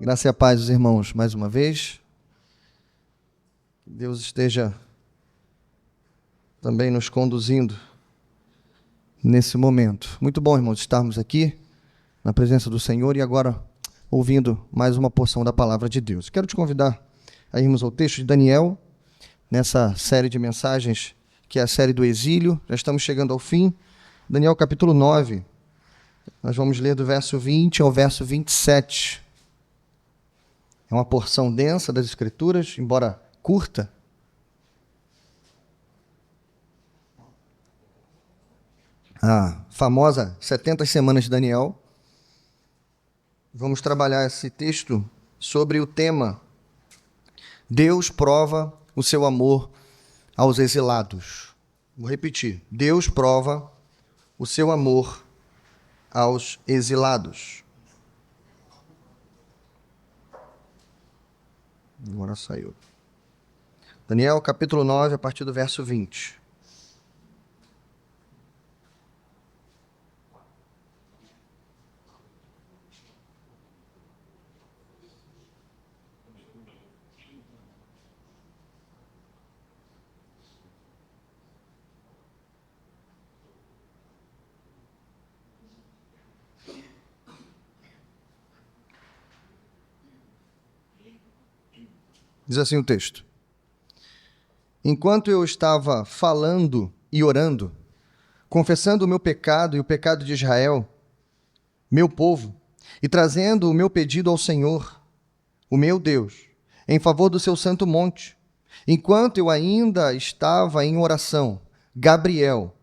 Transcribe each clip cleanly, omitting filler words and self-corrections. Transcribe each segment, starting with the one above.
Graça e a paz dos irmãos, mais uma vez. Que Deus esteja também nos conduzindo nesse momento. Muito bom, irmãos, estarmos aqui na presença do Senhor e agora ouvindo mais uma porção da palavra de Deus. Quero te convidar a irmos ao texto de Daniel, nessa série de mensagens que é a série do exílio. Já estamos chegando ao fim. Daniel capítulo 9. Nós vamos ler do verso 20 ao verso 27. É uma porção densa das Escrituras, embora curta. A famosa 70 semanas de Daniel. Vamos trabalhar esse texto sobre o tema Deus prova o seu amor aos exilados. Vou repetir. Deus prova o seu amor aos exilados. Agora saiu. Daniel, capítulo 9, a partir do verso 20. Diz assim o texto: Enquanto eu estava falando e orando, confessando o meu pecado e o pecado de Israel, meu povo, e trazendo o meu pedido ao Senhor, o meu Deus, em favor do seu santo monte, enquanto eu ainda estava em oração, Gabriel,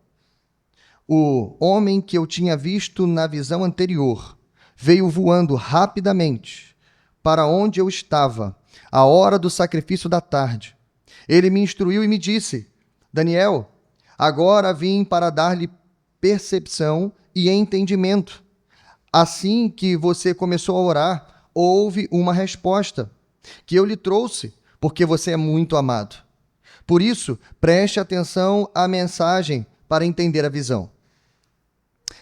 o homem que eu tinha visto na visão anterior, veio voando rapidamente para onde eu estava, à hora do sacrifício da tarde. Ele me instruiu e me disse: Daniel, agora vim para dar-lhe percepção e entendimento. Assim que você começou a orar, houve uma resposta que eu lhe trouxe, porque você é muito amado. Por isso, preste atenção à mensagem para entender a visão.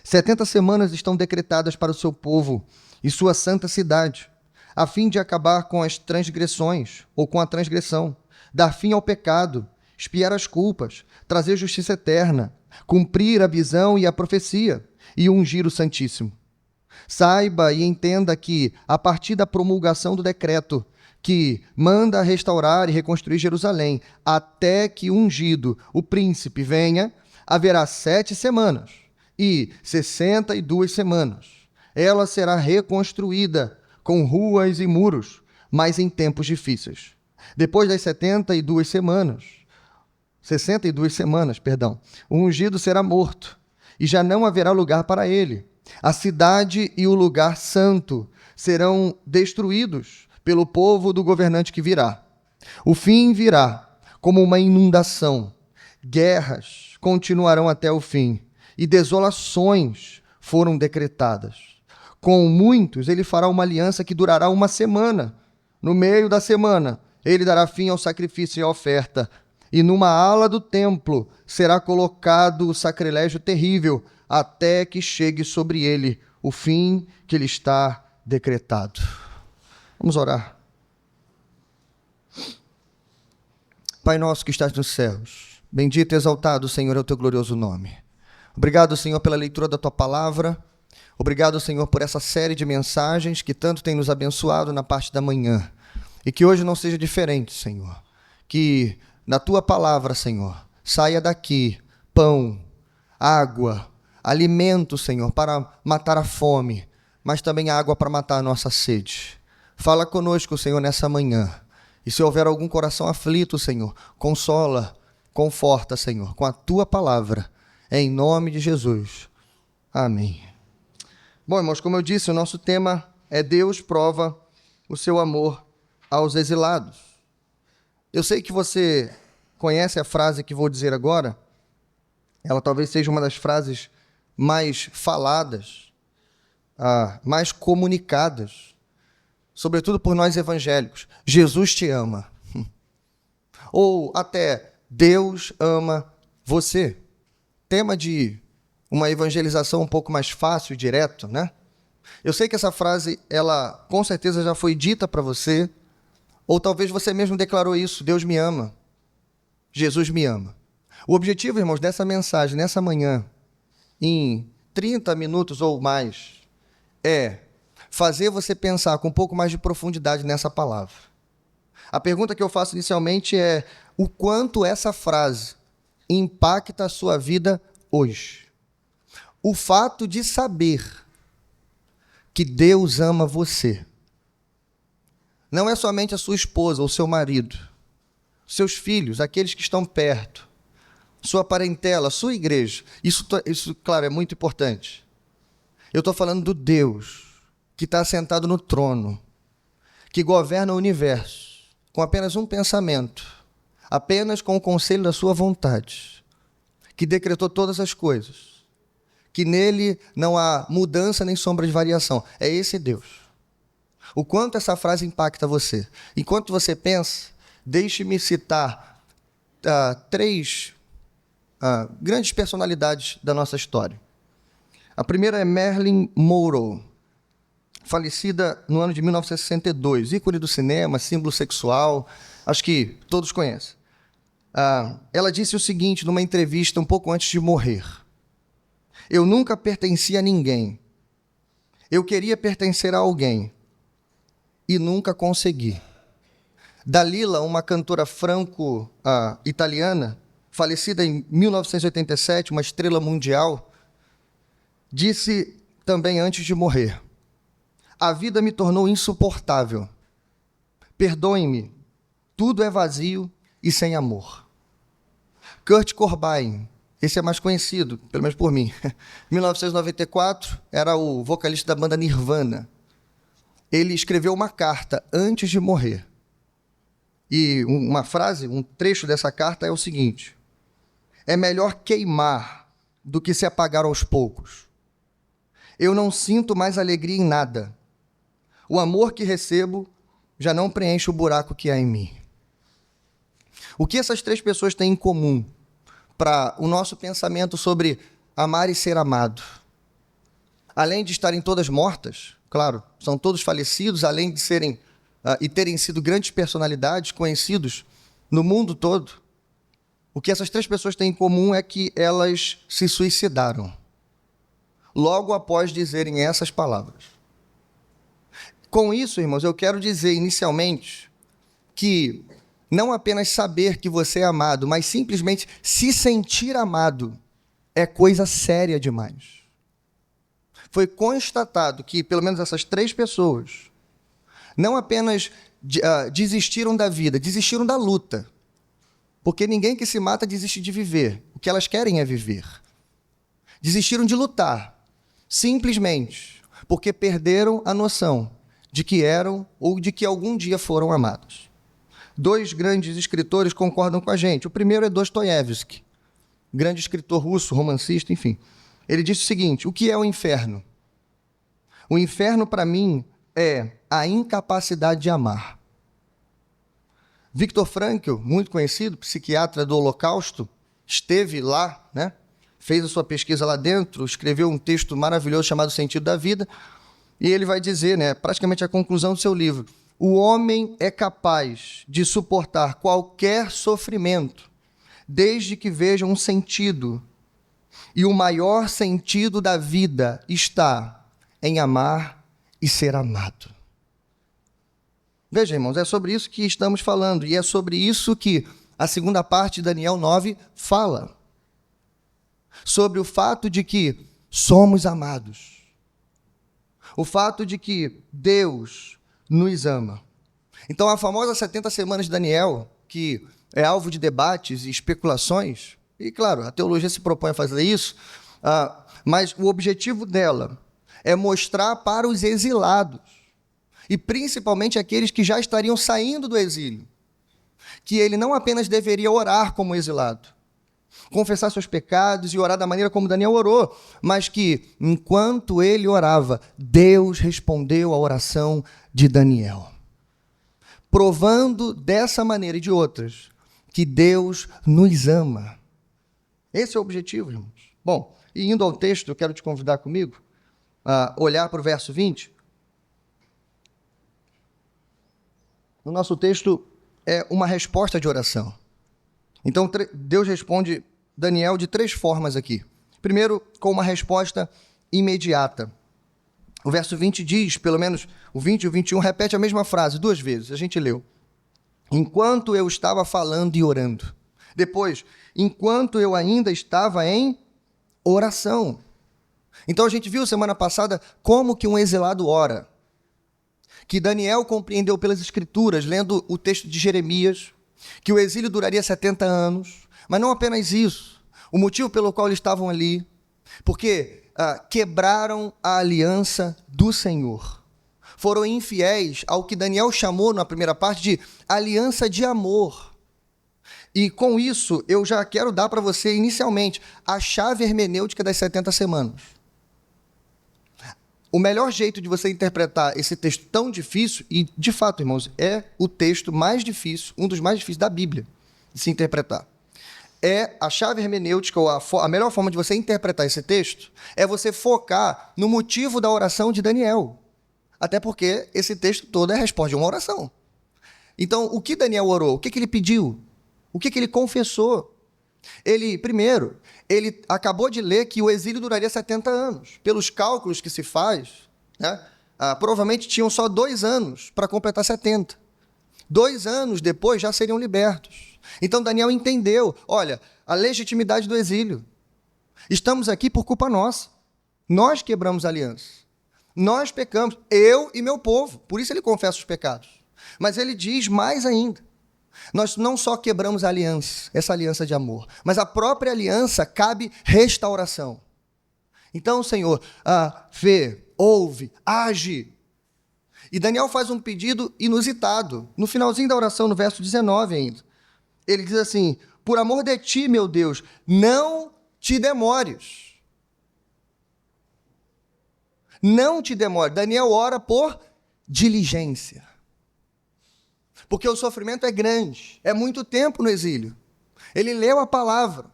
70 semanas estão decretadas para o seu povo e sua santa cidade, a fim de acabar com as transgressões, ou com a transgressão, dar fim ao pecado, expiar as culpas, trazer justiça eterna, cumprir a visão e a profecia, e ungir o Santíssimo. Saiba e entenda que, a partir da promulgação do decreto que manda restaurar e reconstruir Jerusalém, até que ungido, o príncipe, venha, haverá 7 semanas e 62 semanas. Ela será reconstruída com ruas e muros, mas em tempos difíceis. Depois das 62 semanas, o ungido será morto, e já não haverá lugar para ele. A cidade e o lugar santo serão destruídos pelo povo do governante que virá. O fim virá como uma inundação. Guerras continuarão até o fim, e desolações foram decretadas. Com muitos, ele fará uma aliança que durará 1 semana. No meio da semana, ele dará fim ao sacrifício e à oferta. E numa ala do templo será colocado o sacrilégio terrível, até que chegue sobre ele o fim que lhe está decretado. Vamos orar. Pai nosso que estás nos céus, bendito e exaltado, Senhor, é o teu glorioso nome. Obrigado, Senhor, pela leitura da tua palavra. Obrigado, Senhor, por essa série de mensagens que tanto tem nos abençoado na parte da manhã. E que hoje não seja diferente, Senhor. Que na tua palavra, Senhor, saia daqui pão, água, alimento, Senhor, para matar a fome, mas também água para matar a nossa sede. Fala conosco, Senhor, nessa manhã. E se houver algum coração aflito, Senhor, consola, conforta, Senhor, com a tua palavra. Em nome de Jesus. Amém. Bom, irmãos, como eu disse, o nosso tema é Deus prova o seu amor aos exilados. Eu sei que você conhece a frase que vou dizer agora. Ela talvez seja uma das frases mais faladas, mais comunicadas, sobretudo por nós evangélicos. Jesus te ama. Ou até Deus ama você. Tema de uma evangelização um pouco mais fácil e direto, né? Eu sei que essa frase, ela com certeza já foi dita para você, ou talvez você mesmo declarou isso: Deus me ama, Jesus me ama. O objetivo, irmãos, dessa mensagem, nessa manhã, em 30 minutos ou mais, é fazer você pensar com um pouco mais de profundidade nessa palavra. A pergunta que eu faço inicialmente é: o quanto essa frase impacta a sua vida hoje? O fato de saber que Deus ama você não é somente a sua esposa ou seu marido, seus filhos, aqueles que estão perto, sua parentela, sua igreja. Isso, claro, é muito importante. Eu estou falando do Deus que está sentado no trono, que governa o universo, com apenas um pensamento, apenas com o conselho da sua vontade, que decretou todas as coisas, que nele não há mudança nem sombra de variação. É esse Deus. O quanto essa frase impacta você? Enquanto você pensa, deixe-me citar três grandes personalidades da nossa história. A primeira é Marilyn Monroe, falecida no ano de 1962, ícone do cinema, símbolo sexual, acho que todos conhecem. Ela disse o seguinte numa entrevista um pouco antes de morrer: eu nunca pertenci a ninguém. Eu queria pertencer a alguém e nunca consegui. Dalila, uma cantora franco-italiana, falecida em 1987, uma estrela mundial, disse também antes de morrer: a vida me tornou insuportável. Perdoem-me, tudo é vazio e sem amor. Kurt Cobain, esse é mais conhecido, pelo menos por mim. Em 1994, era o vocalista da banda Nirvana. Ele escreveu uma carta antes de morrer. E uma frase, um trecho dessa carta é o seguinte: é melhor queimar do que se apagar aos poucos. Eu não sinto mais alegria em nada. O amor que recebo já não preenche o buraco que há em mim. O que essas três pessoas têm em comum para o nosso pensamento sobre amar e ser amado? Além de estarem todas mortas, claro, são todos falecidos, além de serem e terem sido grandes personalidades conhecidos no mundo todo, o que essas três pessoas têm em comum é que elas se suicidaram logo após dizerem essas palavras. Com isso, irmãos, eu quero dizer inicialmente que não apenas saber que você é amado, mas simplesmente se sentir amado é coisa séria demais. Foi constatado que, pelo menos essas três pessoas, não apenas desistiram da vida, desistiram da luta. Porque ninguém que se mata desiste de viver. O que elas querem é viver. Desistiram de lutar, simplesmente porque perderam a noção de que eram ou de que algum dia foram amados. Dois grandes escritores concordam com a gente. O primeiro é Dostoiévski, grande escritor russo, romancista, enfim. Ele disse o seguinte: o que é o inferno? O inferno, para mim, é a incapacidade de amar. Viktor Frankl, muito conhecido, psiquiatra do Holocausto, esteve lá, né? Fez a sua pesquisa lá dentro, escreveu um texto maravilhoso chamado Sentido da Vida, e ele vai dizer, né, praticamente a conclusão do seu livro: o homem é capaz de suportar qualquer sofrimento, desde que veja um sentido. E o maior sentido da vida está em amar e ser amado. Veja, irmãos, é sobre isso que estamos falando, e é sobre isso que a segunda parte de Daniel 9 fala. Sobre o fato de que somos amados. O fato de que Deus nos ama. Então, a famosa 70 semanas de Daniel, que é alvo de debates e especulações, e claro, a teologia se propõe a fazer isso, mas o objetivo dela é mostrar para os exilados, e principalmente aqueles que já estariam saindo do exílio, que ele não apenas deveria orar como exilado, confessar seus pecados e orar da maneira como Daniel orou, mas que, enquanto ele orava, Deus respondeu à oração de Daniel, provando dessa maneira e de outras que Deus nos ama. Esse é o objetivo, irmãos. Bom, e indo ao texto, eu quero te convidar comigo olhar para o verso 20, no nosso texto é uma resposta de oração. Então, Deus responde Daniel de 3 formas aqui. Primeiro, com uma resposta imediata. O verso 20 diz, pelo menos o 20 e o 21, repete a mesma frase 2 vezes. A gente leu. Enquanto eu estava falando e orando. Depois, enquanto eu ainda estava em oração. Então, a gente viu semana passada como que um exilado ora. Que Daniel compreendeu pelas Escrituras, lendo o texto de Jeremias, que o exílio duraria 70 anos, mas não apenas isso. O motivo pelo qual eles estavam ali, porque quebraram a aliança do Senhor. Foram infiéis ao que Daniel chamou na primeira parte de aliança de amor. E com isso, eu já quero dar para você, inicialmente, a chave hermenêutica das 70 semanas. O melhor jeito de você interpretar esse texto tão difícil, e de fato, irmãos, é o texto mais difícil, um dos mais difíceis da Bíblia de se interpretar. É a chave hermenêutica, ou a melhor forma de você interpretar esse texto, é você focar no motivo da oração de Daniel. Até porque esse texto todo é a resposta de uma oração. Então, o que Daniel orou? O que ele pediu? O que ele confessou? Primeiro, ele acabou de ler que o exílio duraria 70 anos. Pelos cálculos que se faz, né, provavelmente tinham só 2 anos para completar 70. 2 anos depois já seriam libertos. Então Daniel entendeu, olha, a legitimidade do exílio. Estamos aqui por culpa nossa. Nós quebramos a aliança. Nós pecamos, eu e meu povo. Por isso ele confessa os pecados. Mas ele diz mais ainda. Nós não só quebramos a aliança, essa aliança de amor, mas a própria aliança cabe restauração. Então, Senhor, vê, ouve, age. E Daniel faz um pedido inusitado. No finalzinho da oração, no verso 19 ainda. Ele diz assim, por amor de ti, meu Deus, não te demores. Não te demores. Daniel ora por diligência. Porque o sofrimento é grande, é muito tempo no exílio. Ele leu a palavra,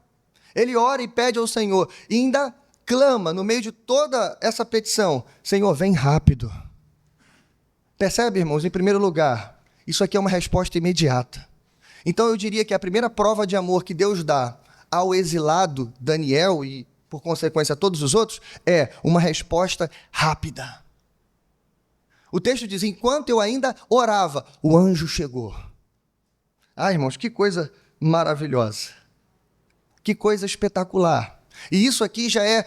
ele ora e pede ao Senhor, e ainda clama no meio de toda essa petição, Senhor, vem rápido. Percebe, irmãos, em primeiro lugar, isso aqui é uma resposta imediata. Então eu diria que a primeira prova de amor que Deus dá ao exilado Daniel, e por consequência a todos os outros, é uma resposta rápida. O texto diz, enquanto eu ainda orava, o anjo chegou. Irmãos, que coisa maravilhosa. Que coisa espetacular. E isso aqui já é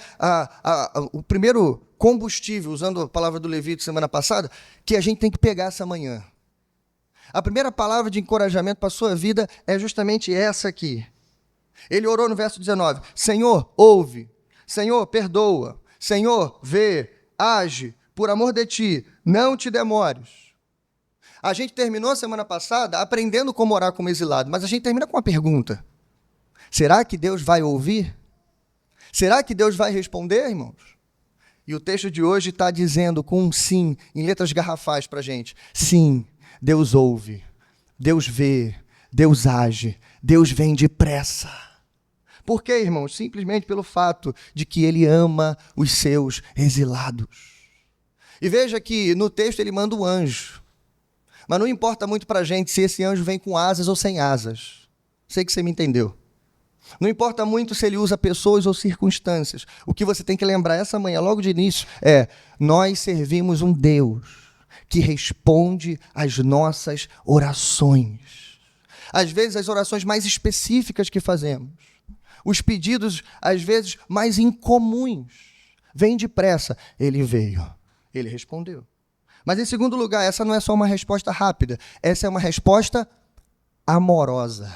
o primeiro combustível, usando a palavra do Levito semana passada, que a gente tem que pegar essa manhã. A primeira palavra de encorajamento para a sua vida é justamente essa aqui. Ele orou no verso 19, Senhor, ouve. Senhor, perdoa. Senhor, vê, age. Por amor de ti, não te demores. A gente terminou a semana passada aprendendo como orar como exilado, mas a gente termina com uma pergunta. Será que Deus vai ouvir? Será que Deus vai responder, irmãos? E o texto de hoje está dizendo com um sim, em letras garrafais para a gente. Sim, Deus ouve, Deus vê, Deus age, Deus vem depressa. Por quê, irmãos? Simplesmente pelo fato de que Ele ama os seus exilados. E veja que no texto ele manda um anjo. Mas não importa muito para a gente se esse anjo vem com asas ou sem asas. Sei que você me entendeu. Não importa muito se ele usa pessoas ou circunstâncias. O que você tem que lembrar essa manhã, logo de início, é nós servimos um Deus que responde às nossas orações. Às vezes, as orações mais específicas que fazemos. Os pedidos, às vezes, mais incomuns. Vem depressa. Ele veio. Ele respondeu. Mas, em segundo lugar, essa não é só uma resposta rápida. Essa é uma resposta amorosa.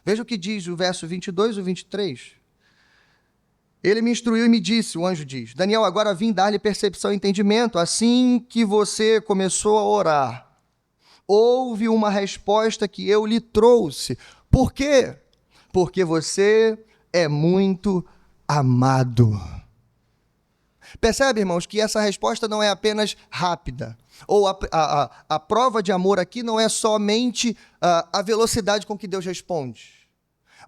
Veja o que diz o verso 22 e 23. Ele me instruiu e me disse, o anjo diz, Daniel, agora vim dar-lhe percepção e entendimento. Assim que você começou a orar, houve uma resposta que eu lhe trouxe. Por quê? Porque você é muito amado. Percebe, irmãos, que essa resposta não é apenas rápida, ou a prova de amor aqui não é somente a velocidade com que Deus responde,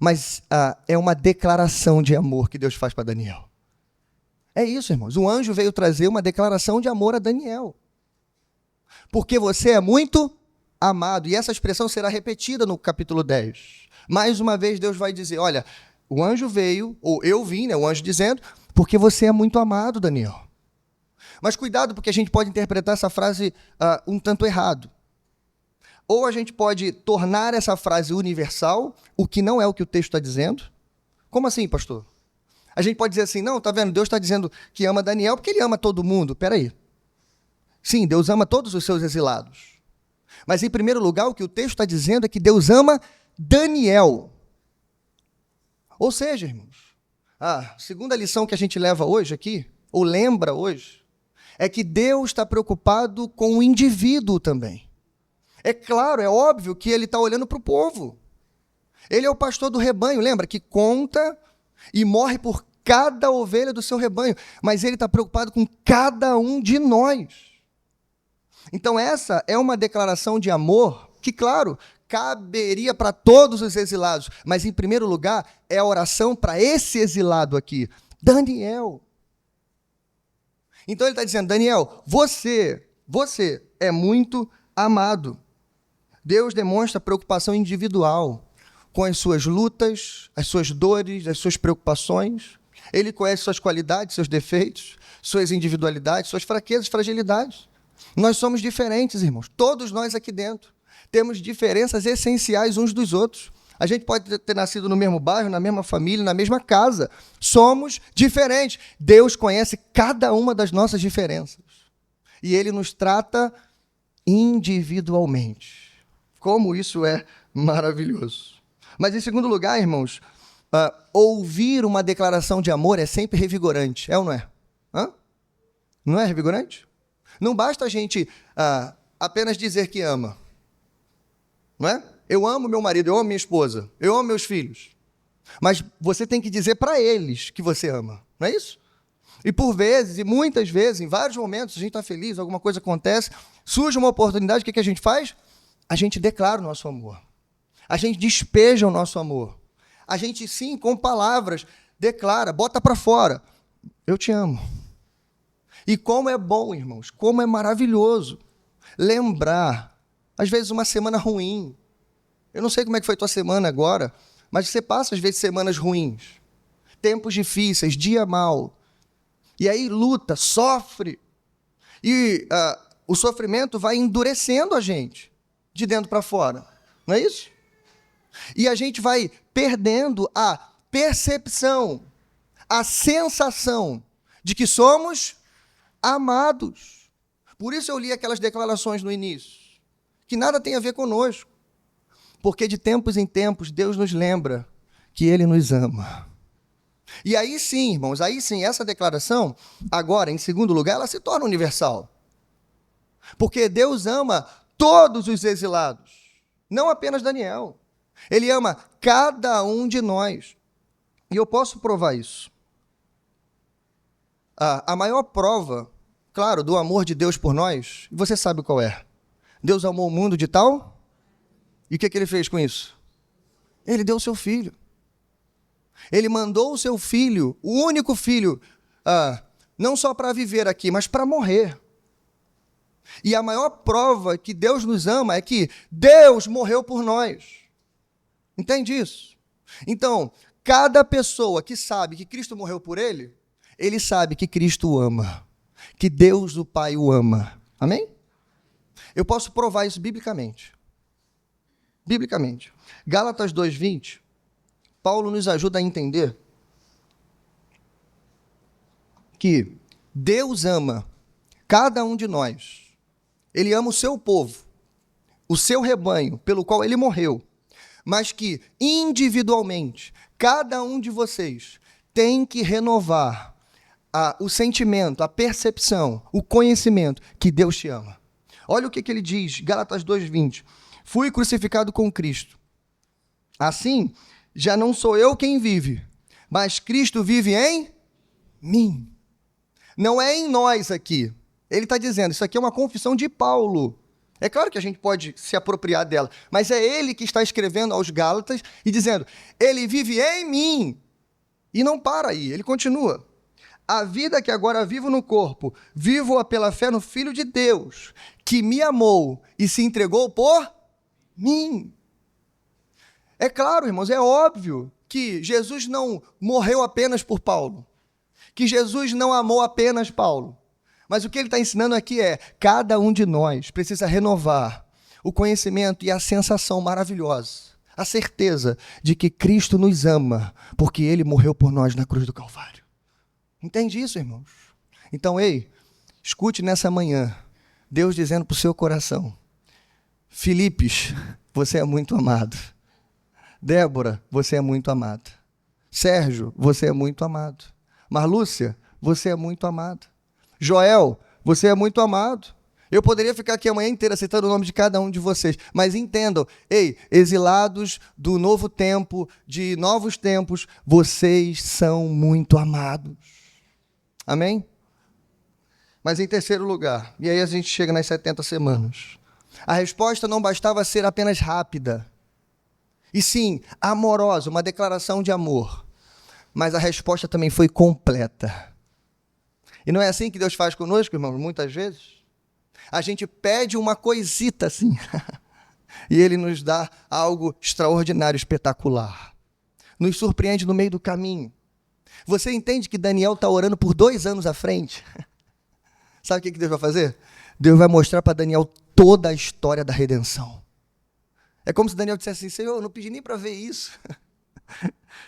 mas é uma declaração de amor que Deus faz para Daniel. É isso, irmãos. O anjo veio trazer uma declaração de amor a Daniel. Porque você é muito amado. E essa expressão será repetida no capítulo 10. Mais uma vez, Deus vai dizer, olha, o anjo veio, ou eu vim, né, o anjo dizendo, porque você é muito amado, Daniel. Mas cuidado, porque a gente pode interpretar essa frase um tanto errado. Ou a gente pode tornar essa frase universal, o que não é o que o texto está dizendo. Como assim, pastor? A gente pode dizer assim, não, tá vendo, Deus está dizendo que ama Daniel porque ele ama todo mundo. Peraí. Sim, Deus ama todos os seus exilados. Mas, em primeiro lugar, o que o texto está dizendo é que Deus ama Daniel. Ou seja, irmãos, a segunda lição que a gente leva hoje aqui, ou lembra hoje, é que Deus está preocupado com o indivíduo também. É claro, é óbvio que ele está olhando para o povo. Ele é o pastor do rebanho, lembra? Que conta e morre por cada ovelha do seu rebanho. Mas ele está preocupado com cada um de nós. Então essa é uma declaração de amor que, claro, caberia para todos os exilados. Mas, em primeiro lugar, é a oração para esse exilado aqui, Daniel. Então ele está dizendo, Daniel, você é muito amado. Deus demonstra preocupação individual com as suas lutas, as suas dores, as suas preocupações. Ele conhece suas qualidades, seus defeitos, suas individualidades, suas fraquezas, fragilidades. Nós somos diferentes, irmãos. Todos nós aqui dentro temos diferenças essenciais uns dos outros. A gente pode ter nascido no mesmo bairro, na mesma família, na mesma casa. Somos diferentes. Deus conhece cada uma das nossas diferenças. E Ele nos trata individualmente. Como isso é maravilhoso. Mas, em segundo lugar, irmãos, ouvir uma declaração de amor é sempre revigorante. É ou não é? Não é revigorante? Não basta a gente apenas dizer que ama. Não é? Eu amo meu marido, eu amo minha esposa, eu amo meus filhos. Mas você tem que dizer para eles que você ama. Não é isso? E por vezes, e muitas vezes, em vários momentos, a gente está feliz, alguma coisa acontece, surge uma oportunidade, o que a gente faz? A gente declara o nosso amor. A gente despeja o nosso amor. A gente, sim, com palavras, declara, bota para fora. Eu te amo. E como é bom, irmãos, como é maravilhoso lembrar, às vezes, uma semana ruim. Eu não sei como é que foi tua semana agora, mas você passa, às vezes, semanas ruins, tempos difíceis, dia mau. E aí luta, sofre. E o sofrimento vai endurecendo a gente, de dentro para fora. Não é isso? E a gente vai perdendo a percepção, a sensação de que somos amados. Por isso eu li aquelas declarações no início, que nada tem a ver conosco. Porque de tempos em tempos Deus nos lembra que Ele nos ama. E aí sim, irmãos, aí sim, essa declaração, agora, em segundo lugar, ela se torna universal. Porque Deus ama todos os exilados, não apenas Daniel. Ele ama cada um de nós. E eu posso provar isso. A maior prova, claro, do amor de Deus por nós, você sabe qual é. Deus amou o mundo de tal... E o que Ele fez com isso? Ele deu o seu filho. Ele mandou o seu filho, o único filho, não só para viver aqui, mas para morrer. E a maior prova que Deus nos ama é que Deus morreu por nós. Entende isso? Então, cada pessoa que sabe que Cristo morreu por ele sabe que Cristo o ama, que Deus, o Pai, o ama. Amém? Eu posso provar isso biblicamente. Biblicamente. Gálatas 2:20, Paulo nos ajuda a entender que Deus ama cada um de nós. Ele ama o seu povo, o seu rebanho, pelo qual ele morreu. Mas que, individualmente, cada um de vocês tem que renovar o sentimento, a percepção, o conhecimento que Deus te ama. Olha o que ele diz, Gálatas 2:20. Fui crucificado com Cristo. Assim, já não sou eu quem vive, mas Cristo vive em mim. Não é em nós aqui. Ele está dizendo, isso aqui é uma confissão de Paulo. É claro que a gente pode se apropriar dela, mas é ele que está escrevendo aos Gálatas e dizendo, ele vive em mim. E não para aí, ele continua. A vida que agora vivo no corpo, vivo-a pela fé no Filho de Deus, que me amou e se entregou por mim. É claro, irmãos, é óbvio que Jesus não morreu apenas por Paulo, que Jesus não amou apenas Paulo. Mas o que ele está ensinando aqui é, cada um de nós precisa renovar o conhecimento e a sensação maravilhosa, a certeza de que Cristo nos ama, porque ele morreu por nós na cruz do Calvário. Entende isso, irmãos? Então, ei, escute nessa manhã, Deus dizendo para o seu coração, Filipes, você é muito amado. Débora, você é muito amada. Sérgio, você é muito amado. Marlúcia, você é muito amado. Joel, você é muito amado. Eu poderia ficar aqui a manhã inteira citando o nome de cada um de vocês, mas entendam, ei, exilados do novo tempo, de novos tempos, vocês são muito amados. Amém? Mas em terceiro lugar, e aí a gente chega nas 70 semanas, a resposta não bastava ser apenas rápida, e sim, amorosa, uma declaração de amor, mas a resposta também foi completa. E não é assim que Deus faz conosco, irmãos, muitas vezes? A gente pede uma coisita assim, e Ele nos dá algo extraordinário, espetacular. Nos surpreende no meio do caminho. Você entende que Daniel está orando por 2 anos à frente? Sabe o que Deus vai fazer? Deus vai mostrar para Daniel toda a história da redenção. É como se Daniel dissesse assim, Senhor, eu não pedi nem para ver isso.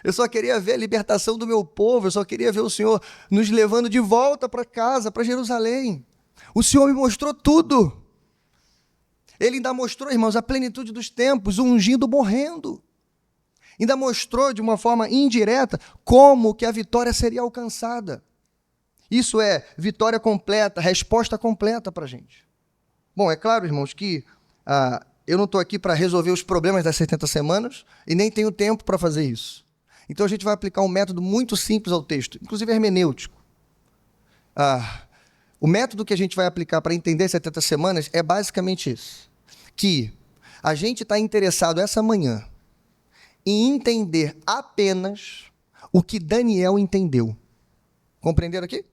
Eu só queria ver a libertação do meu povo, eu só queria ver o Senhor nos levando de volta para casa, para Jerusalém. O Senhor me mostrou tudo. Ele ainda mostrou, irmãos, a plenitude dos tempos, o ungido morrendo. Ainda mostrou de uma forma indireta como que a vitória seria alcançada. Isso é vitória completa, resposta completa para a gente. Bom, é claro, irmãos, que eu não estou aqui para resolver os problemas das 70 semanas e nem tenho tempo para fazer isso. Então a gente vai aplicar um método muito simples ao texto, inclusive hermenêutico. O método que a gente vai aplicar para entender 70 semanas é basicamente isso. Que a gente está interessado essa manhã em entender apenas o que Daniel entendeu. Compreenderam aqui?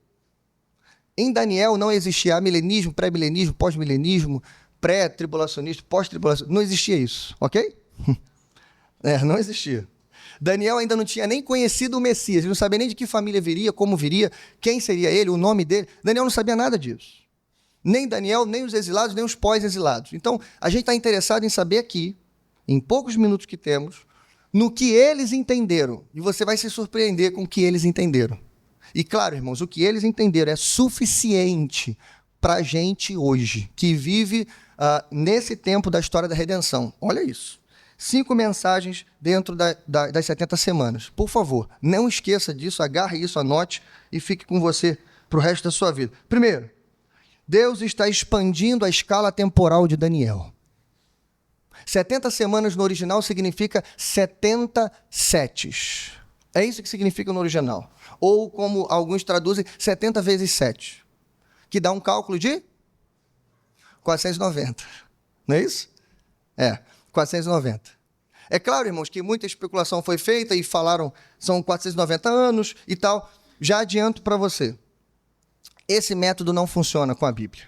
Em Daniel não existia milenismo, pré-milenismo, pós-milenismo, pré-tribulacionista, pós-tribulacionista. Não existia isso, ok? Não existia. Daniel ainda não tinha nem conhecido o Messias, ele não sabia nem de que família viria, como viria, quem seria ele, o nome dele. Daniel não sabia nada disso. Nem Daniel, nem os exilados, nem os pós-exilados. Então, a gente está interessado em saber aqui, em poucos minutos que temos, no que eles entenderam. E você vai se surpreender com o que eles entenderam. E claro, irmãos, o que eles entenderam é suficiente para a gente hoje, que vive nesse tempo da história da redenção. Olha isso. 5 mensagens dentro das 70 semanas. Por favor, não esqueça disso, agarre isso, anote e fique com você para o resto da sua vida. Primeiro, Deus está expandindo a escala temporal de Daniel. 70 semanas no original significa 70 setes. É isso que significa no original. Ou, como alguns traduzem, 70 vezes 7, que dá um cálculo de 490. Não é isso? 490. É claro, irmãos, que muita especulação foi feita e falaram são 490 anos e tal. Já adianto para você. Esse método não funciona com a Bíblia.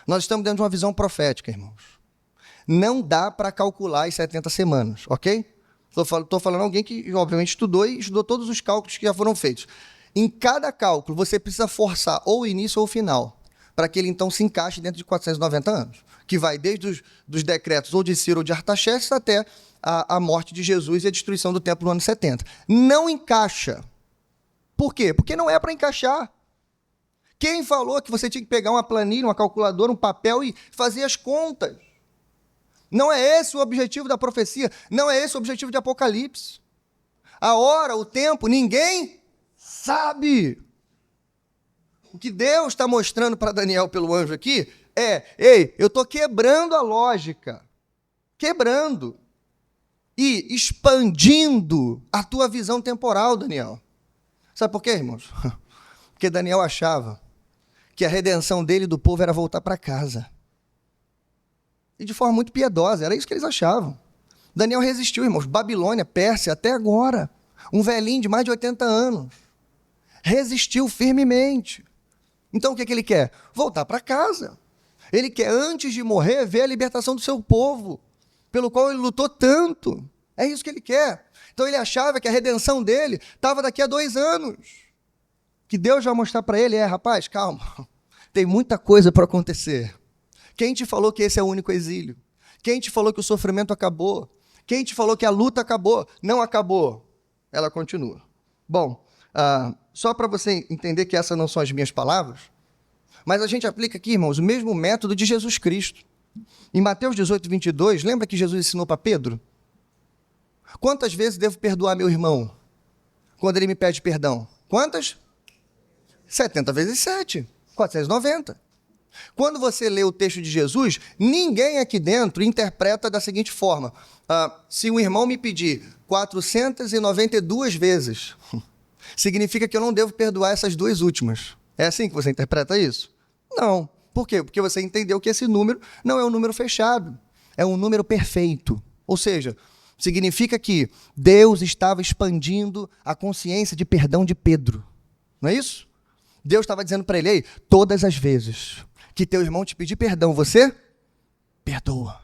Nós estamos dentro de uma visão profética, irmãos. Não dá para calcular as 70 semanas, ok? Estou falando alguém que, obviamente, estudou e estudou todos os cálculos que já foram feitos. Em cada cálculo, você precisa forçar ou o início ou o final, para que ele, então, se encaixe dentro de 490 anos, que vai desde os decretos ou de Ciro ou de Artaxerxes até a morte de Jesus e a destruição do templo no ano 70. Não encaixa. Por quê? Porque não é para encaixar. Quem falou que você tinha que pegar uma planilha, uma calculadora, um papel e fazer as contas? Não é esse o objetivo da profecia, não é esse o objetivo de Apocalipse. A hora, o tempo, ninguém sabe. O que Deus está mostrando para Daniel pelo anjo aqui ei, eu estou quebrando a lógica, quebrando e expandindo a tua visão temporal, Daniel. Sabe por quê, irmãos? Porque Daniel achava que a redenção dele e do povo era voltar para casa. E de forma muito piedosa, era isso que eles achavam. Daniel resistiu, irmãos. Babilônia, Pérsia, até agora. Um velhinho de mais de 80 anos. resistiu firmemente. Então o que ele quer? Voltar para casa. Ele quer, antes de morrer, ver a libertação do seu povo, pelo qual ele lutou tanto. É isso que ele quer. Então ele achava que a redenção dele estava daqui a 2 anos. Que Deus vai mostrar para ele, rapaz, calma, tem muita coisa para acontecer. Quem te falou que esse é o único exílio? Quem te falou que o sofrimento acabou? Quem te falou que a luta acabou? Não acabou. Ela continua. Bom, só para você entender que essas não são as minhas palavras, mas a gente aplica aqui, irmãos, o mesmo método de Jesus Cristo. Em Mateus 18, 22, lembra que Jesus ensinou para Pedro? Quantas vezes devo perdoar meu irmão quando ele me pede perdão? Quantas? 70 vezes 7, 490. Quando você lê o texto de Jesus, ninguém aqui dentro interpreta da seguinte forma: se um irmão me pedir 492 vezes, significa que eu não devo perdoar essas 2 últimas. É assim que você interpreta isso? Não. Por quê? Porque você entendeu que esse número não é um número fechado, é um número perfeito. Ou seja, significa que Deus estava expandindo a consciência de perdão de Pedro. Não é isso? Deus estava dizendo para ele: todas as vezes que teu irmão te pedir perdão, você perdoa.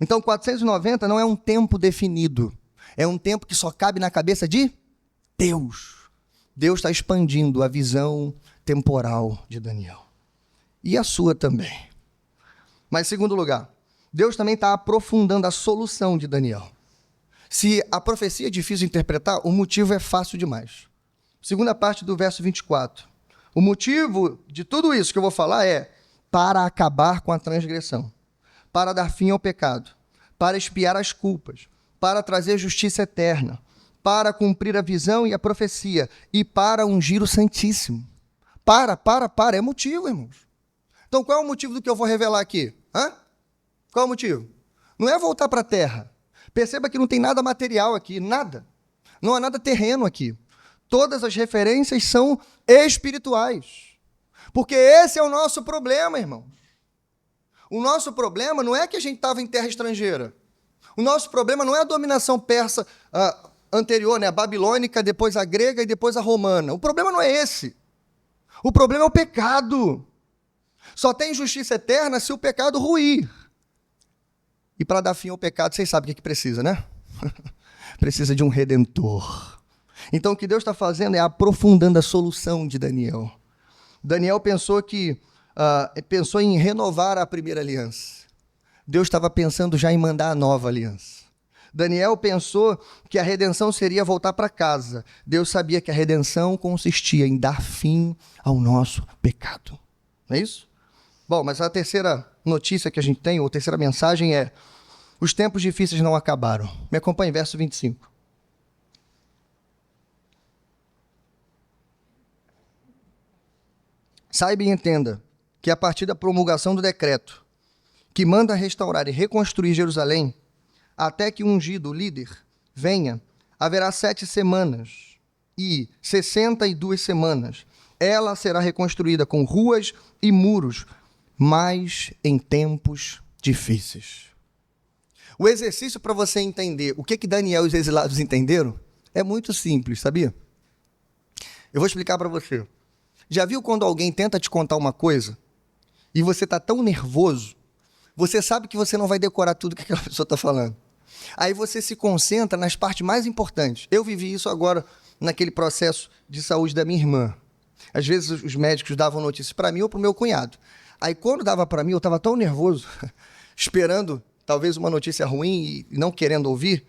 Então, 490 não é um tempo definido. É um tempo que só cabe na cabeça de Deus. Deus está expandindo a visão temporal de Daniel. E a sua também. Mas, em segundo lugar, Deus também está aprofundando a solução de Daniel. Se a profecia é difícil de interpretar, o motivo é fácil demais. Segunda parte do verso 24. O motivo de tudo isso que eu vou falar é para acabar com a transgressão, para dar fim ao pecado, para expiar as culpas, para trazer justiça eterna, para cumprir a visão e a profecia e para ungir o Santíssimo. É motivo, irmãos. Então, qual é o motivo do que eu vou revelar aqui? Qual é o motivo? Não é voltar para a terra. Perceba que não tem nada material aqui, nada. Não há nada terreno aqui. Todas as referências são espirituais. Porque esse é o nosso problema, irmãos. O nosso problema não é que a gente estava em terra estrangeira. O nosso problema não é a dominação persa anterior, né? A babilônica, depois a grega e depois a romana. O problema não é esse. O problema é o pecado. Só tem justiça eterna se o pecado ruir. E para dar fim ao pecado, vocês sabem o que precisa, né? Precisa de um redentor. Então, o que Deus está fazendo é aprofundando a solução de Daniel. Daniel pensou em renovar a primeira aliança. Deus estava pensando já em mandar a nova aliança. Daniel pensou que a redenção seria voltar para casa. Deus sabia que a redenção consistia em dar fim ao nosso pecado. Não é isso? Bom, mas a terceira notícia que a gente tem, ou a terceira mensagem é: os tempos difíceis não acabaram. Me acompanhe, verso 25. Saiba e entenda que a partir da promulgação do decreto que manda restaurar e reconstruir Jerusalém, até que o ungido, o líder, venha, haverá 7 semanas e 62 semanas. Ela será reconstruída com ruas e muros, mas em tempos difíceis. O exercício para você entender o que Daniel e os exilados entenderam é muito simples, sabia? Eu vou explicar para você. Já viu quando alguém tenta te contar uma coisa e você está tão nervoso, você sabe que você não vai decorar tudo que aquela pessoa está falando. Aí você se concentra nas partes mais importantes. Eu vivi isso agora naquele processo de saúde da minha irmã. Às vezes os médicos davam notícias para mim ou para o meu cunhado. Aí quando dava para mim, eu estava tão nervoso, esperando talvez uma notícia ruim e não querendo ouvir,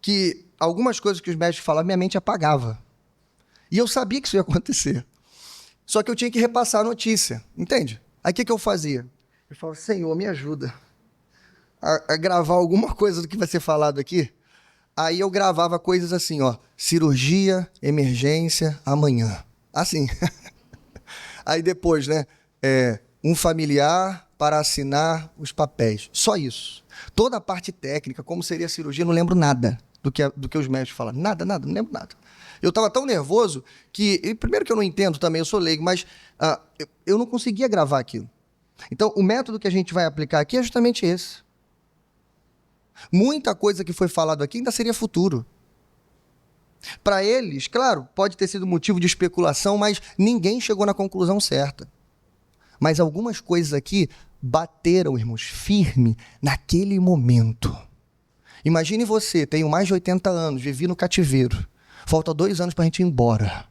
que algumas coisas que os médicos falavam, minha mente apagava. E eu sabia que isso ia acontecer. Só que eu tinha que repassar a notícia, entende? Aí o que eu fazia? Eu falava: Senhor, me ajuda a gravar alguma coisa do que vai ser falado aqui. Aí eu gravava coisas assim, cirurgia, emergência, amanhã. Assim. Aí depois, né? Um familiar para assinar os papéis. Só isso. Toda a parte técnica, como seria a cirurgia, não lembro nada do que os médicos falaram. Nada, não lembro nada. Eu estava tão nervoso que, primeiro que eu não entendo também, eu sou leigo, mas eu não conseguia gravar aquilo. Então, o método que a gente vai aplicar aqui é justamente esse. Muita coisa que foi falado aqui ainda seria futuro. Para eles, claro, pode ter sido motivo de especulação, mas ninguém chegou na conclusão certa. Mas algumas coisas aqui bateram, irmãos, firme naquele momento. Imagine você, tenho mais de 80 anos, vivi no cativeiro, falta 2 anos para a gente ir embora.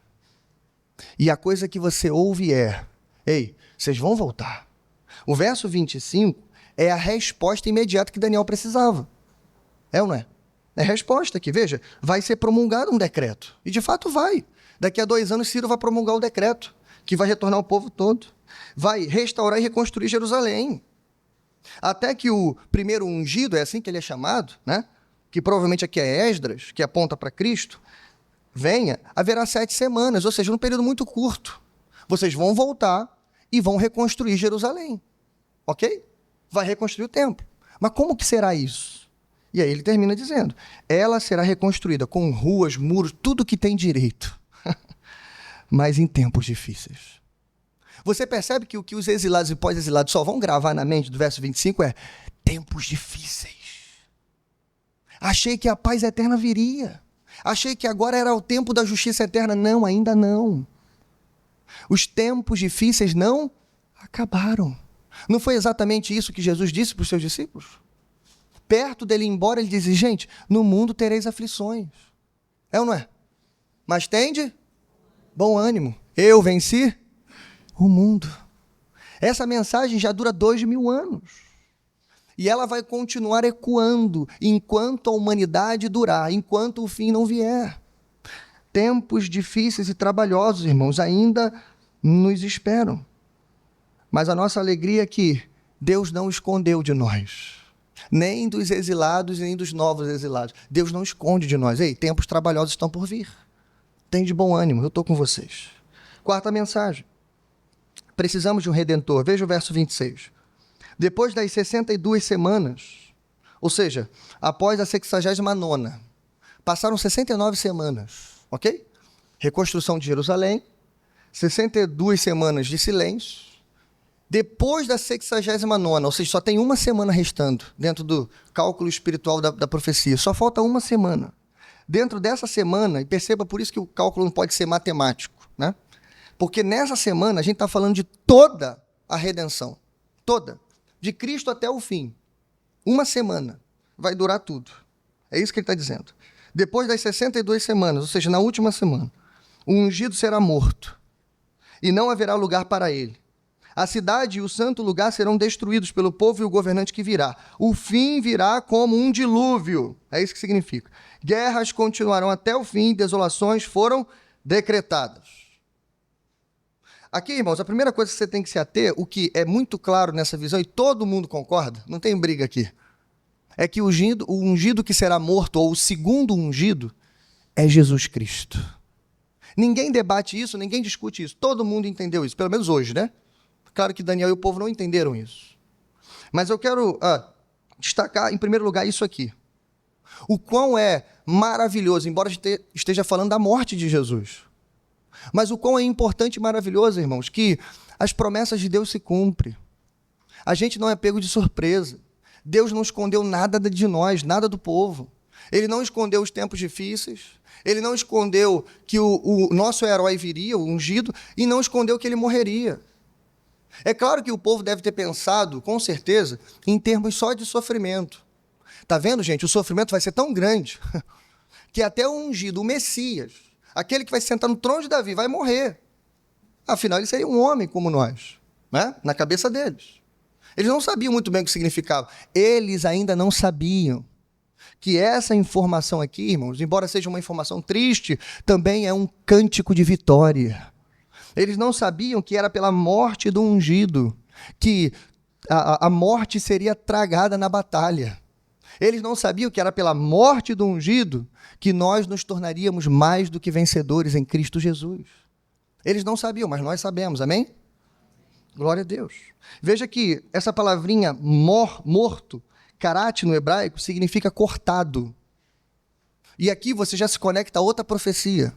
E a coisa que você ouve é, ei, vocês vão voltar. O verso 25 é a resposta imediata que Daniel precisava. É ou não é? É a resposta aqui, veja, vai ser promulgado um decreto. E de fato vai. Daqui a 2 anos Ciro vai promulgar o decreto, que vai retornar o povo todo. Vai restaurar e reconstruir Jerusalém. Até que o primeiro ungido, é assim que ele é chamado, né? Que provavelmente aqui é Esdras, que aponta para Cristo, venha, haverá 7 semanas, ou seja, num período muito curto. Vocês vão voltar e vão reconstruir Jerusalém. Ok? Vai reconstruir o templo. Mas como que será isso? E aí ele termina dizendo, ela será reconstruída com ruas, muros, tudo que tem direito. Mas em tempos difíceis. Você percebe que o que os exilados e pós-exilados só vão gravar na mente do verso 25 é tempos difíceis. Achei que a paz eterna viria. Achei que agora era o tempo da justiça eterna. Não, ainda não. Os tempos difíceis não acabaram. Não foi exatamente isso que Jesus disse para os seus discípulos? Perto dele ir embora, ele disse, gente, no mundo tereis aflições. É ou não é? Mas tende bom ânimo. Eu venci o mundo. Essa mensagem já dura 2000 anos. E ela vai continuar ecoando enquanto a humanidade durar, enquanto o fim não vier. Tempos difíceis e trabalhosos, irmãos, ainda nos esperam. Mas a nossa alegria é que Deus não escondeu de nós. Nem dos exilados, nem dos novos exilados. Deus não esconde de nós. Ei, tempos trabalhosos estão por vir. Tem de bom ânimo, eu estou com vocês. Quarta mensagem. Precisamos de um Redentor. Veja o verso 26. Depois das 62 semanas, ou seja, após a 69ª, passaram 69 semanas, ok? Reconstrução de Jerusalém, 62 semanas de silêncio. Depois da 69ª, ou seja, só tem uma semana restando dentro do cálculo espiritual da profecia. Só falta uma semana. Dentro dessa semana, e perceba por isso que o cálculo não pode ser matemático, né? Porque nessa semana a gente está falando de toda a redenção. Toda. De Cristo até o fim. Uma semana. Vai durar tudo. É isso que ele está dizendo. Depois das 62 semanas, ou seja, na última semana, o ungido será morto. E não haverá lugar para ele. A cidade e o santo lugar serão destruídos pelo povo e o governante que virá. O fim virá como um dilúvio. É isso que significa. Guerras continuarão até o fim, desolações foram decretadas. Aqui, irmãos, a primeira coisa que você tem que se ater, o que é muito claro nessa visão, e todo mundo concorda, não tem briga aqui, é que o ungido que será morto, ou o segundo ungido, é Jesus Cristo. Ninguém debate isso, ninguém discute isso. Todo mundo entendeu isso, pelo menos hoje, né? Claro que Daniel e o povo não entenderam isso. Mas eu quero destacar, em primeiro lugar, isso aqui. O quão é maravilhoso, embora esteja falando da morte de Jesus. Mas o quão é importante e maravilhoso, irmãos, que as promessas de Deus se cumprem. A gente não é pego de surpresa. Deus não escondeu nada de nós, nada do povo. Ele não escondeu os tempos difíceis. Ele não escondeu que o nosso herói viria, o ungido, e não escondeu que ele morreria. É claro que o povo deve ter pensado, com certeza, em termos só de sofrimento. Está vendo, gente? O sofrimento vai ser tão grande que até o ungido, o Messias, aquele que vai sentar no trono de Davi, vai morrer. Afinal, ele seria um homem como nós, né? Na cabeça deles. Eles não sabiam muito bem o que significava. Eles ainda não sabiam que essa informação aqui, irmãos, embora seja uma informação triste, também é um cântico de vitória. Eles não sabiam que era pela morte do ungido que a morte seria tragada na batalha. Eles não sabiam que era pela morte do ungido que nós nos tornaríamos mais do que vencedores em Cristo Jesus. Eles não sabiam, mas nós sabemos, amém? Glória a Deus. Veja que essa palavrinha morto, karate no hebraico, significa cortado. E aqui você já se conecta a outra profecia,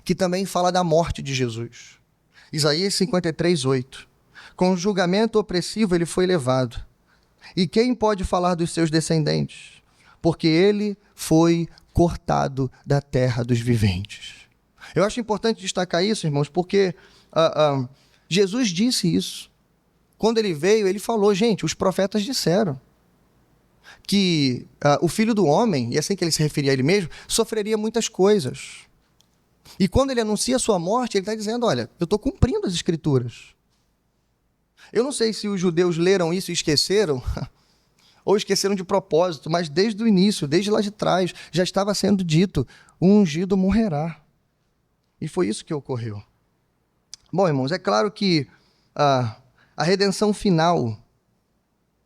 que também fala da morte de Jesus. Isaías 53:8. Com julgamento opressivo ele foi levado. E quem pode falar dos seus descendentes? Porque ele foi cortado da terra dos viventes. Eu acho importante destacar isso, irmãos, porque Jesus disse isso. Quando ele veio, ele falou, gente, os profetas disseram que o Filho do Homem, e assim que ele se referia a ele mesmo, sofreria muitas coisas. E quando ele anuncia a sua morte, ele está dizendo, olha, eu estou cumprindo as Escrituras. Eu não sei se os judeus leram isso e esqueceram, ou esqueceram de propósito, mas desde o início, desde lá de trás, já estava sendo dito, o ungido morrerá. E foi isso que ocorreu. Bom, irmãos, é claro que a redenção final,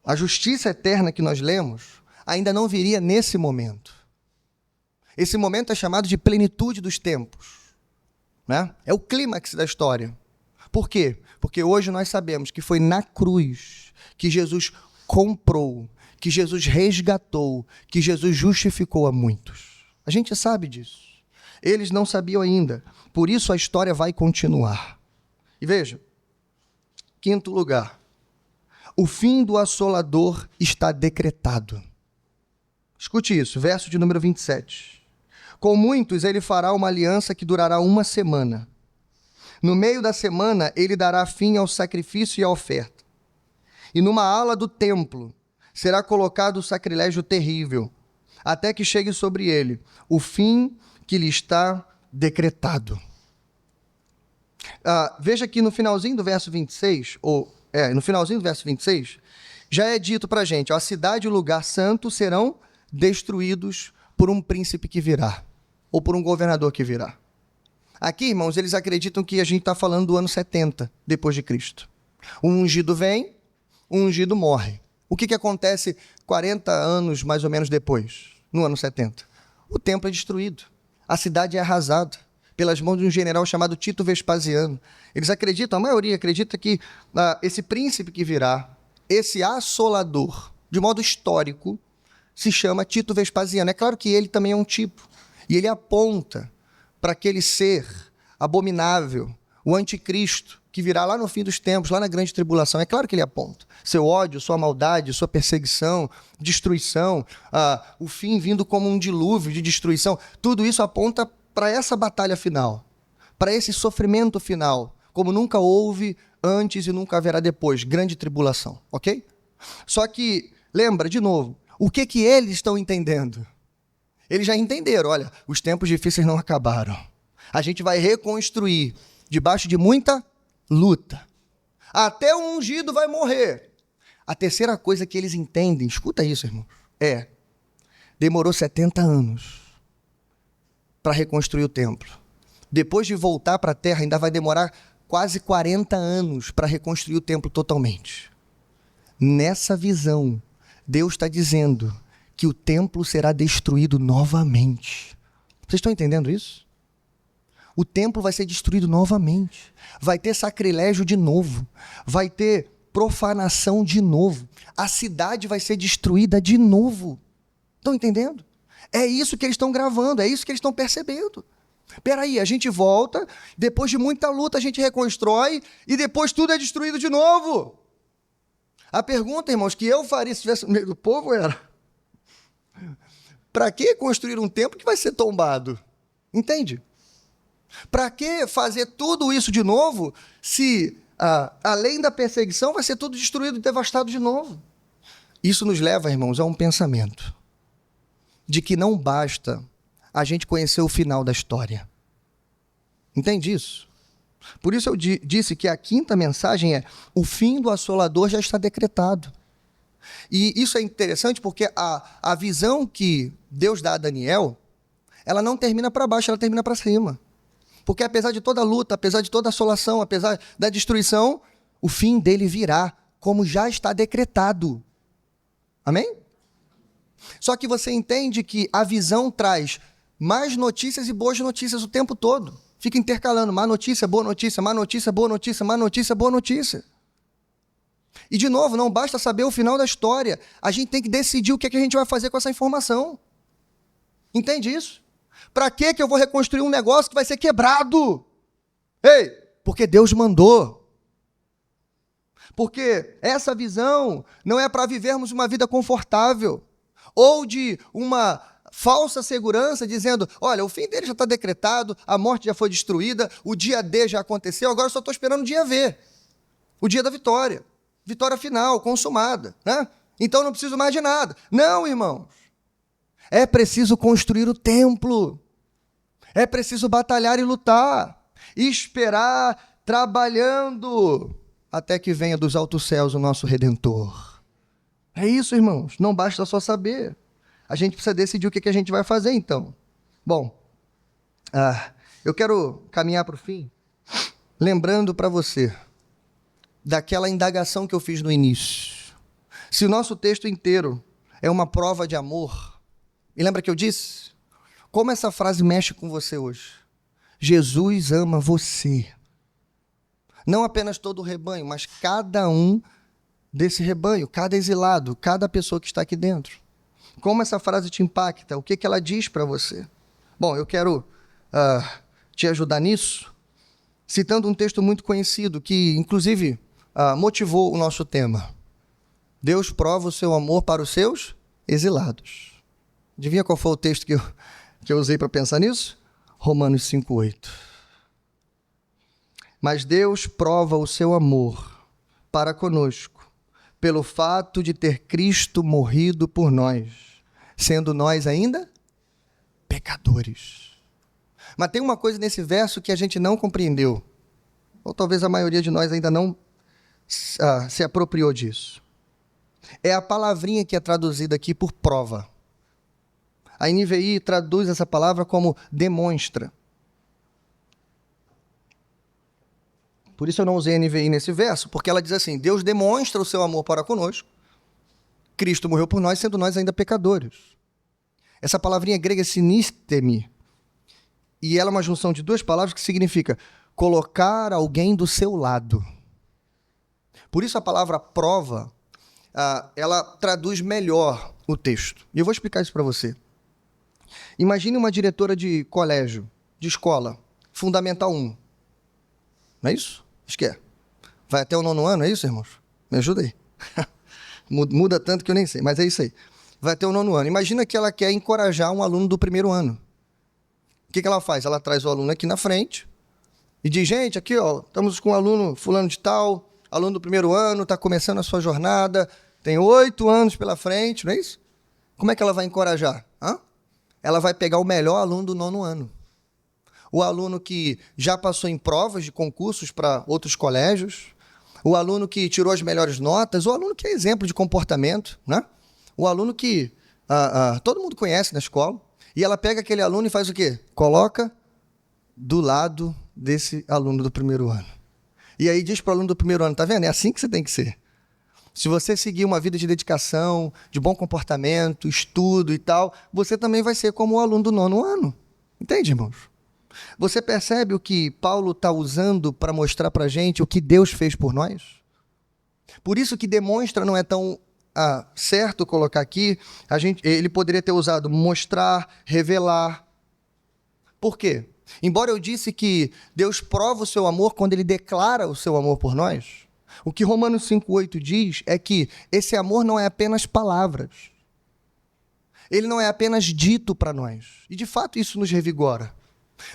a justiça eterna que nós lemos, ainda não viria nesse momento. Esse momento é chamado de plenitude dos tempos, né? É o clímax da história. Por quê? Porque hoje nós sabemos que foi na cruz que Jesus comprou, que Jesus resgatou, que Jesus justificou a muitos. A gente sabe disso. Eles não sabiam ainda. Por isso a história vai continuar. E veja, quinto lugar, o fim do assolador está decretado. Escute isso, verso de número 27. Com muitos ele fará uma aliança que durará 1 semana. No meio da semana ele dará fim ao sacrifício e à oferta. E numa ala do templo será colocado o sacrilégio terrível, até que chegue sobre ele o fim que lhe está decretado. Veja que no finalzinho do verso 26, já é dito para a gente, a cidade e o lugar santo serão destruídos por um príncipe que virá, ou por um governador que virá. Aqui, irmãos, eles acreditam que a gente está falando do ano 70, depois de Cristo. O ungido vem, o ungido morre. O que acontece 40 anos, mais ou menos, depois, no ano 70? O templo é destruído. A cidade é arrasada pelas mãos de um general chamado Tito Vespasiano. Eles acreditam, a maioria acredita que esse príncipe que virá, esse assolador, de modo histórico, se chama Tito Vespasiano. É claro que ele também é um tipo. E ele aponta para aquele ser abominável, o anticristo, que virá lá no fim dos tempos, lá na grande tribulação. É claro que ele aponta. Seu ódio, sua maldade, sua perseguição, destruição, o fim vindo como um dilúvio de destruição. Tudo isso aponta para essa batalha final, para esse sofrimento final, como nunca houve antes e nunca haverá depois. Grande tribulação, ok? Só que, lembra, de novo, o que eles estão entendendo? Eles já entenderam, olha, os tempos difíceis não acabaram. A gente vai reconstruir debaixo de muita luta. Até o ungido vai morrer. A terceira coisa que eles entendem, escuta isso, irmãos, demorou 70 anos para reconstruir o templo. Depois de voltar para a terra, ainda vai demorar quase 40 anos para reconstruir o templo totalmente. Nessa visão, Deus está dizendo que o templo será destruído novamente. Vocês estão entendendo isso? O templo vai ser destruído novamente. Vai ter sacrilégio de novo. Vai ter profanação de novo. A cidade vai ser destruída de novo. Estão entendendo? É isso que eles estão gravando, é isso que eles estão percebendo. Peraí, a gente volta, depois de muita luta a gente reconstrói e depois tudo é destruído de novo. A pergunta, irmãos, que eu faria se estivesse no meio do povo era: para que construir um templo que vai ser tombado? Entende? Para que fazer tudo isso de novo se, além da perseguição, vai ser tudo destruído e devastado de novo? Isso nos leva, irmãos, a um pensamento de que não basta a gente conhecer o final da história. Entende isso? Por isso eu disse que a quinta mensagem é: o fim do assolador já está decretado. E isso é interessante porque a visão que Deus dá a Daniel, ela não termina para baixo, ela termina para cima. Porque apesar de toda a luta, apesar de toda a assolação, apesar da destruição, o fim dele virá, como já está decretado. Amém? Só que você entende que a visão traz mais notícias e boas notícias o tempo todo. Fica intercalando, má notícia, boa notícia, má notícia, boa notícia, má notícia, boa notícia. E, de novo, não basta saber o final da história. A gente tem que decidir o que a gente vai fazer com essa informação. Entende isso? Para que eu vou reconstruir um negócio que vai ser quebrado? Ei, porque Deus mandou. Porque essa visão não é para vivermos uma vida confortável ou de uma falsa segurança, dizendo, olha, o fim dele já está decretado, a morte já foi destruída, o dia D já aconteceu, agora eu só estou esperando o dia V, o dia da vitória, vitória final, consumada, né? Então não preciso mais de nada. Não, irmãos. É preciso construir o templo. É preciso batalhar e lutar. Esperar, trabalhando, até que venha dos altos céus o nosso Redentor. É isso, irmãos. Não basta só saber. A gente precisa decidir o que a gente vai fazer, então. Bom, eu quero caminhar para o fim, lembrando para você daquela indagação que eu fiz no início. Se o nosso texto inteiro é uma prova de amor, e lembra que eu disse? Como essa frase mexe com você hoje? Jesus ama você. Não apenas todo o rebanho, mas cada um desse rebanho, cada exilado, cada pessoa que está aqui dentro. Como essa frase te impacta? O que ela diz para você? Bom, eu quero te ajudar nisso, citando um texto muito conhecido, que inclusive motivou o nosso tema. Deus prova o seu amor para os seus exilados. Adivinha qual foi o texto que eu usei para pensar nisso? Romanos 5:8. Mas Deus prova o seu amor para conosco, pelo fato de ter Cristo morrido por nós, sendo nós ainda pecadores. Mas tem uma coisa nesse verso que a gente não compreendeu, ou talvez a maioria de nós ainda não se apropriou disso. É a palavrinha que é traduzida aqui por prova. A NVI traduz essa palavra como demonstra. Por isso eu não usei a NVI nesse verso, porque ela diz assim, Deus demonstra o seu amor para conosco, Cristo morreu por nós, sendo nós ainda pecadores. Essa palavrinha grega é sinistemi, e ela é uma junção de duas palavras que significa colocar alguém do seu lado. Por isso a palavra prova, ela traduz melhor o texto. E eu vou explicar isso para você. Imagine uma diretora de colégio, de escola, Fundamental 1. Não é isso? Acho que é. Vai até o 9º ano, é isso, irmãos? Me ajuda aí. Muda tanto que eu nem sei, mas é isso aí. Vai até o 9º ano. Imagina que ela quer encorajar um aluno do 1º ano. O que ela faz? Ela traz o aluno aqui na frente e diz, gente, aqui, ó, estamos com um aluno fulano de tal, aluno do 1º ano, está começando a sua jornada, tem 8 anos pela frente, não é isso? Como é que ela vai encorajar? Ela vai pegar o melhor aluno do 9º ano. O aluno que já passou em provas de concursos para outros colégios, o aluno que tirou as melhores notas, o aluno que é exemplo de comportamento, né? O aluno que todo mundo conhece na escola, e ela pega aquele aluno e faz o quê? Coloca do lado desse aluno do 1º ano. E aí diz para o aluno do 1º ano, tá vendo? É assim que você tem que ser. Se você seguir uma vida de dedicação, de bom comportamento, estudo e tal, você também vai ser como o aluno do 9º ano. Entende, irmãos? Você percebe o que Paulo está usando para mostrar para a gente o que Deus fez por nós? Por isso que demonstra não é tão certo colocar aqui. Ele poderia ter usado mostrar, revelar. Por quê? Embora eu disse que Deus prova o seu amor quando ele declara o seu amor por nós, o que Romanos 5:8 diz é que esse amor não é apenas palavras. Ele não é apenas dito para nós. E de fato isso nos revigora.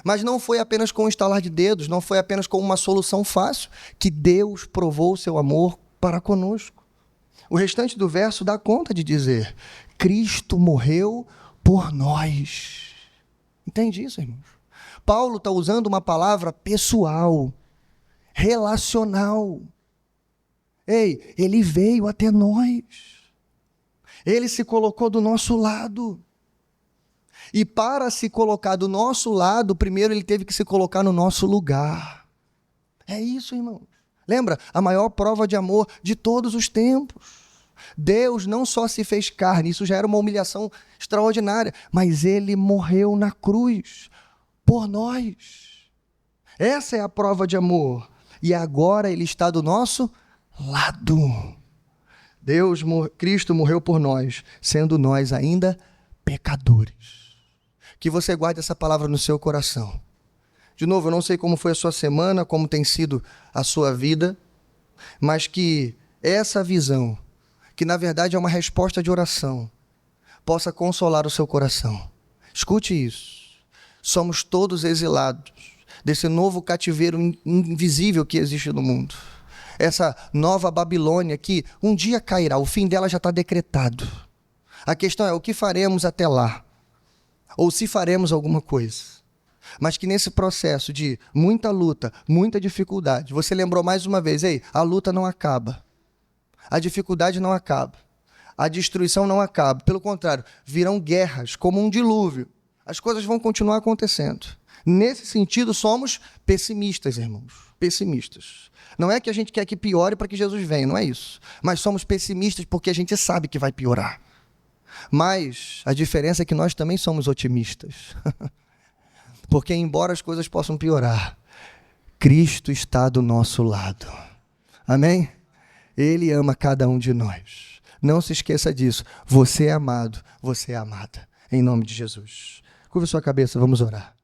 Mas não foi apenas com um estalar de dedos, não foi apenas com uma solução fácil que Deus provou o seu amor para conosco. O restante do verso dá conta de dizer, Cristo morreu por nós. Entende isso, irmãos? Paulo está usando uma palavra pessoal, relacional. Ei, ele veio até nós. Ele se colocou do nosso lado. E para se colocar do nosso lado, primeiro ele teve que se colocar no nosso lugar. É isso, irmãos. Lembra? A maior prova de amor de todos os tempos. Deus não só se fez carne, isso já era uma humilhação extraordinária, mas ele morreu na cruz por nós. Essa é a prova de amor. E agora ele está do nosso lado. Cristo morreu por nós, sendo nós ainda pecadores. Que você guarde essa palavra no seu coração. De novo, eu não sei como foi a sua semana, como tem sido a sua vida, mas que essa visão, que na verdade é uma resposta de oração, possa consolar o seu coração. Escute isso. Somos todos exilados desse novo cativeiro invisível que existe no mundo. Essa nova Babilônia que um dia cairá, o fim dela já está decretado. A questão é o que faremos até lá, ou se faremos alguma coisa. Mas que nesse processo de muita luta, muita dificuldade, você lembrou mais uma vez, a luta não acaba, a dificuldade não acaba, a destruição não acaba. Pelo contrário, virão guerras como um dilúvio. As coisas vão continuar acontecendo. Nesse sentido, somos pessimistas, irmãos. Pessimistas. Não é que a gente quer que piore para que Jesus venha, não é isso. Mas somos pessimistas porque a gente sabe que vai piorar. Mas a diferença é que nós também somos otimistas. Porque embora as coisas possam piorar, Cristo está do nosso lado. Amém? Ele ama cada um de nós. Não se esqueça disso. Você é amado, você é amada. Em nome de Jesus. Curva sua cabeça, vamos orar.